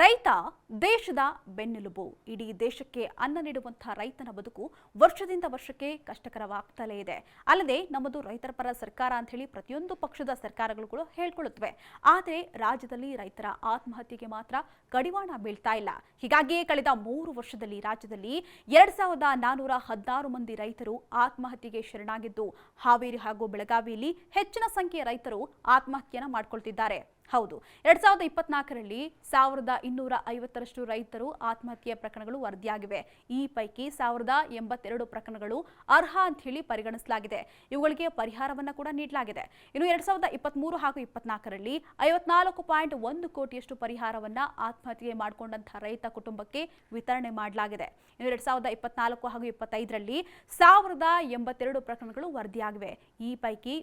ರೈತ ದೇಶದ ಬೆನ್ನೆಲುಬು. ಇಡೀ ದೇಶಕ್ಕೆ ಅನ್ನ ನೀಡುವಂತಹ ರೈತನ ಬದುಕು ವರ್ಷದಿಂದ ವರ್ಷಕ್ಕೆ ಕಷ್ಟಕರವಾಗ್ತಲೇ ಇದೆ. ಅಲ್ಲದೆ ನಮ್ಮದು ರೈತರ ಪರ ಸರ್ಕಾರ ಅಂತ ಹೇಳಿ ಪ್ರತಿಯೊಂದು ಪಕ್ಷದ ಸರ್ಕಾರಗಳು ಕೂಡ ಹೇಳ್ಕೊಳ್ಳುತ್ತವೆ. ಆದರೆ ರಾಜ್ಯದಲ್ಲಿ ರೈತರ ಆತ್ಮಹತ್ಯೆಗೆ ಮಾತ್ರ ಕಡಿವಾಣ ಬೀಳ್ತಾ ಇಲ್ಲ. ಹೀಗಾಗಿಯೇ ಕಳೆದ 3 ವರ್ಷದಲ್ಲಿ ರಾಜ್ಯದಲ್ಲಿ 2416 ಮಂದಿ ರೈತರು ಆತ್ಮಹತ್ಯೆಗೆ ಶರಣಾಗಿದ್ದು, ಹಾವೇರಿ ಹಾಗೂ ಬೆಳಗಾವಿಯಲ್ಲಿ ಹೆಚ್ಚಿನ ಸಂಖ್ಯೆಯ ರೈತರು ಆತ್ಮಹತ್ಯೆಯನ್ನು ಮಾಡಿಕೊಳ್ತಿದ್ದಾರೆ. ಹೌದು, 2024ರಲ್ಲಿ 1250ರಷ್ಟು ರೈತರು ಆತ್ಮಹತ್ಯೆಯ ಪ್ರಕರಣಗಳು ವರದಿಯಾಗಿವೆ. ಈ ಪೈಕಿ 1082 ಪ್ರಕರಣಗಳು ಅರ್ಹ ಅಂತ ಹೇಳಿ ಪರಿಗಣಿಸಲಾಗಿದೆ. ಇವುಗಳಿಗೆ ಪರಿಹಾರವನ್ನು ಕೂಡ ನೀಡಲಾಗಿದೆ. ಇನ್ನು 2023 ಹಾಗೂ 24ರಲ್ಲಿ 54.1 ಕೋಟಿಯಷ್ಟು ಪರಿಹಾರವನ್ನ ಆತ್ಮಹತ್ಯೆ ಮಾಡಿಕೊಂಡಂತಹ ರೈತ ಕುಟುಂಬಕ್ಕೆ ವಿತರಣೆ ಮಾಡಲಾಗಿದೆ. ಇನ್ನು 2024 ಹಾಗೂ 25ರಲ್ಲಿ 1082 ಪ್ರಕರಣಗಳು ವರದಿಯಾಗಿವೆ. ಈ ಪೈಕಿ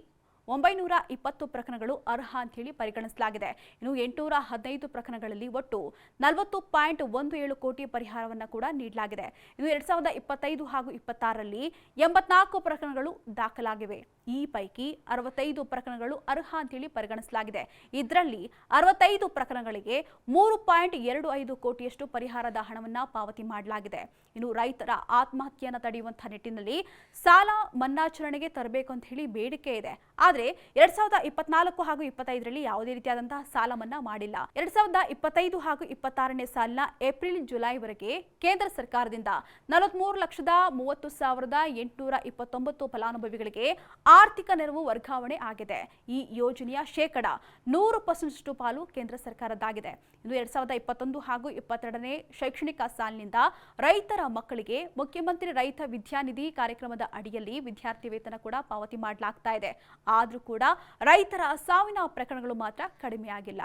920 ಪ್ರಕರಣಗಳು ಅರ್ಹ ಅಂತ ಹೇಳಿ ಪರಿಗಣಿಸಲಾಗಿದೆ. ಇನ್ನು 815 ಪ್ರಕರಣಗಳಲ್ಲಿ ಒಟ್ಟು 40.17 ಕೋಟಿ ಪರಿಹಾರವನ್ನು ಕೂಡ ನೀಡಲಾಗಿದೆ. ಇನ್ನು 2025 ಹಾಗೂ 26ರಲ್ಲಿ 84 ಪ್ರಕರಣಗಳು ದಾಖಲಾಗಿವೆ. ಈ ಪೈಕಿ 65 ಪ್ರಕರಣಗಳು ಅರ್ಹ ಅಂತ ಹೇಳಿ ಪರಿಗಣಿಸಲಾಗಿದೆ. ಇದರಲ್ಲಿ 65 ಪ್ರಕರಣಗಳಿಗೆ 3.25 ಕೋಟಿಯಷ್ಟು ಪರಿಹಾರದ ಹಣವನ್ನು ಪಾವತಿ ಮಾಡಲಾಗಿದೆ. ಇನ್ನು ರೈತರ ಆತ್ಮಹತ್ಯೆಯನ್ನು ತಡೆಯುವಂತಹ ನಿಟ್ಟಿನಲ್ಲಿ ಸಾಲ ಮನ್ನಾಚರಣೆಗೆ ತರಬೇಕು ಅಂತ ಹೇಳಿ ಬೇಡಿಕೆ ಇದೆ. ಆದರೆ 2024 ಹಾಗೂ 25ರಲ್ಲಿ ಯಾವುದೇ ರೀತಿಯಾದಂತಹ ಸಾಲ ಮನ್ನಾ ಮಾಡಿಲ್ಲ. 2025 ಹಾಗೂ 26ನೇ ಸಾಲಿನ ಏಪ್ರಿಲ್ ಜುಲೈವರೆಗೆ ಕೇಂದ್ರ ಸರ್ಕಾರದಿಂದ 43,30,829 ಫಲಾನುಭವಿಗಳಿಗೆ ಆರ್ಥಿಕ ನೆರವು ವರ್ಗಾವಣೆ ಆಗಿದೆ. ಈ ಯೋಜನೆಯ 100% ಪಾಲು ಕೇಂದ್ರ ಸರ್ಕಾರದ್ದಾಗಿದೆ. ಇನ್ನು 2021 ಹಾಗೂ 22ನೇ ಶೈಕ್ಷಣಿಕ ಸಾಲಿನಿಂದ ರೈತರ ಮಕ್ಕಳಿಗೆ ಮುಖ್ಯಮಂತ್ರಿ ರೈತ ವಿದ್ಯಾನಿಧಿ ಕಾರ್ಯಕ್ರಮದ ಅಡಿಯಲ್ಲಿ ವಿದ್ಯಾರ್ಥಿ ವೇತನ ಕೂಡ ಪಾವತಿ ಮಾಡಲಾಗ್ತಾ ಇದೆ. ಆದರೂ ಕೂಡ ರೈತರ ಸಾವಿನ ಪ್ರಕರಣಗಳು ಮಾತ್ರ ಕಡಿಮೆಯಾಗಿಲ್ಲ.